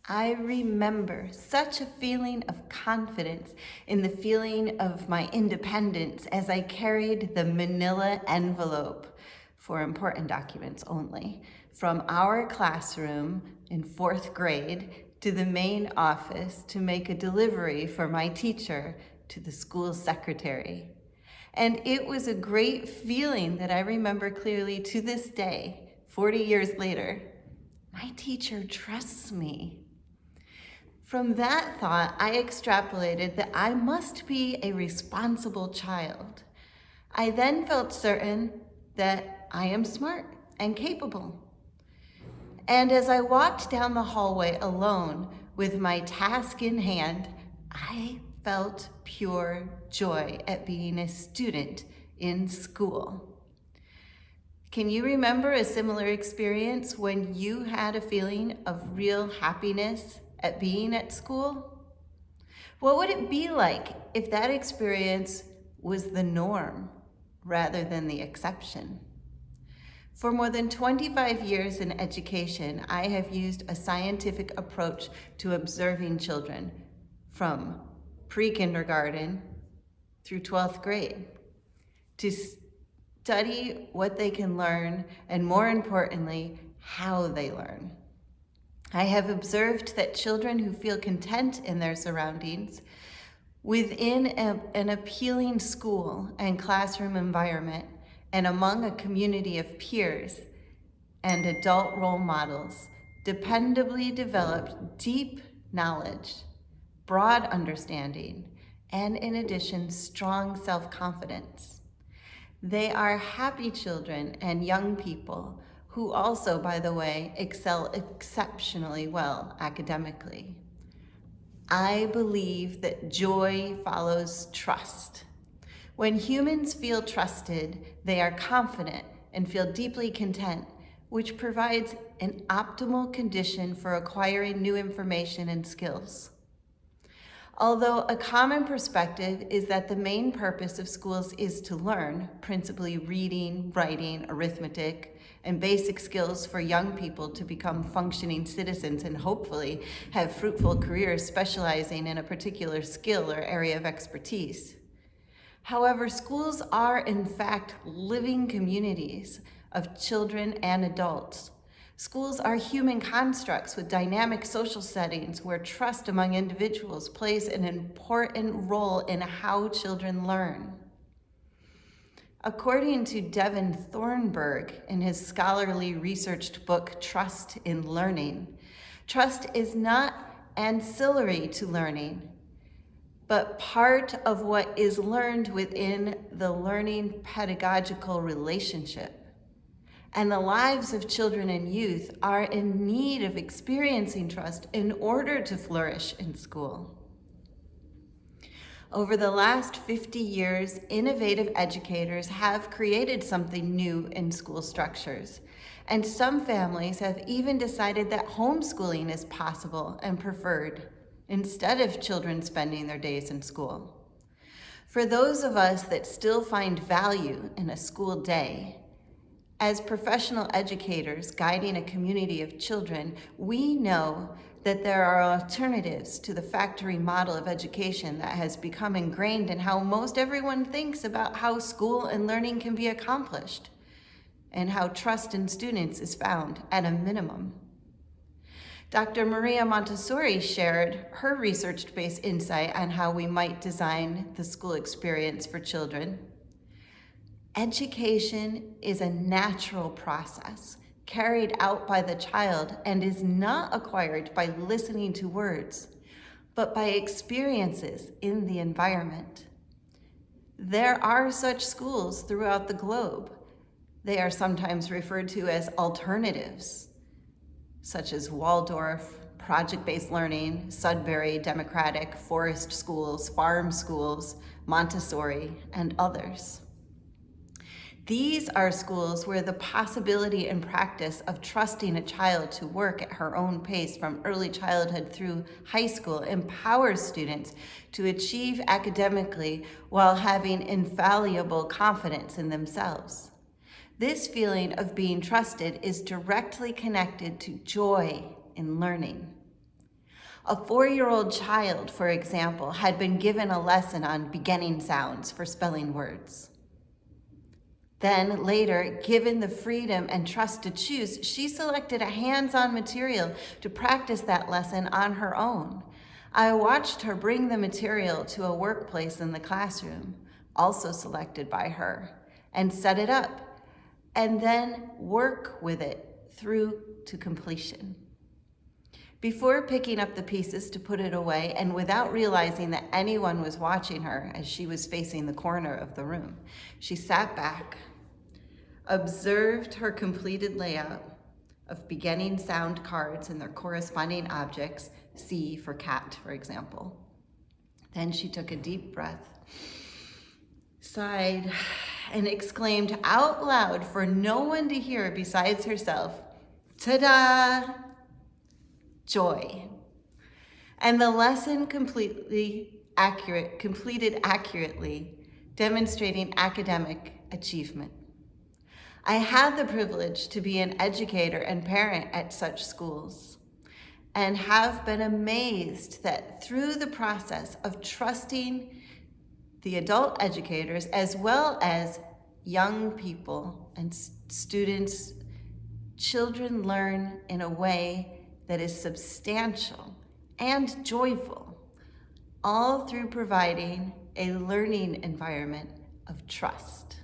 I remember such a feeling of confidence in the feeling of my independence as I carried the manila envelope, for important documents only, from our classroom in 4th grade to the main office to make a delivery for my teacher to the school secretary. And it was a great feeling that I remember clearly to this day, 40 years later. My teacher trusts me. From that thought, I extrapolated that I must be a responsible child. I then felt certain that I am smart and capable. And as I walked down the hallway alone with my task in hand, I felt pure joy at being a student in school. Can you remember a similar experience when you had a feeling of real happiness at being at school? What would it be like if that experience was the norm rather than the exception? For more than 25 years in education, I have used a scientific approach to observing children from pre-kindergarten through 12th grade to study what they can learn and, more importantly, how they learn. I have observed that children who feel content in their surroundings within an appealing school and classroom environment and among a community of peers and adult role models dependably develop deep knowledge, broad understanding, and in addition, strong self-confidence. They are happy children and young people who also, by the way, excel exceptionally well academically. I believe that joy follows trust. When humans feel trusted, they are confident and feel deeply content, which provides an optimal condition for acquiring new information and skills. Although a common perspective is that the main purpose of schools is to learn, principally reading, writing, arithmetic, and basic skills for young people to become functioning citizens and hopefully have fruitful careers specializing in a particular skill or area of expertise. However, schools are in fact living communities of children and adults. Schools are human constructs with dynamic social settings where trust among individuals plays an important role in how children learn. According to Devin Thornburg in his scholarly researched book, Trust in Learning, trust is not ancillary to learning, but part of what is learned within the learning pedagogical relationship. And the lives of children and youth are in need of experiencing trust in order to flourish in school. Over the last 50 years, innovative educators have created something new in school structures. And some families have even decided that homeschooling is possible and preferred instead of children spending their days in school. For those of us that still find value in a school day, as professional educators guiding a community of children, we know that there are alternatives to the factory model of education that has become ingrained in how most everyone thinks about how school and learning can be accomplished, and how trust in students is found at a minimum. Dr. Maria Montessori shared her research-based insight on how we might design the school experience for children. Education is a natural process carried out by the child and is not acquired by listening to words, but by experiences in the environment. There are such schools throughout the globe. They are sometimes referred to as alternatives, such as Waldorf, project-based learning, Sudbury, democratic, forest schools, farm schools, Montessori, and others. These are schools where the possibility and practice of trusting a child to work at her own pace from early childhood through high school empowers students to achieve academically while having infallible confidence in themselves. This feeling of being trusted is directly connected to joy in learning. A 4-year-old child, for example, had been given a lesson on beginning sounds for spelling words. Then later, given the freedom and trust to choose, she selected a hands-on material to practice that lesson on her own. I watched her bring the material to a workplace in the classroom, also selected by her, and set it up, and then work with it through to completion. Before picking up the pieces to put it away, and without realizing that anyone was watching her as she was facing the corner of the room, she sat back, observed her completed layout of beginning sound cards and their corresponding objects, C for cat, for example. Then she took a deep breath, sighed, and exclaimed out loud for no one to hear besides herself, "Ta-da! Joy." And the lesson completed accurately, demonstrating academic achievement. I had the privilege to be an educator and parent at such schools, and have been amazed that through the process of trusting the adult educators as well as young people and students, children learn in a way that is substantial and joyful, all through providing a learning environment of trust.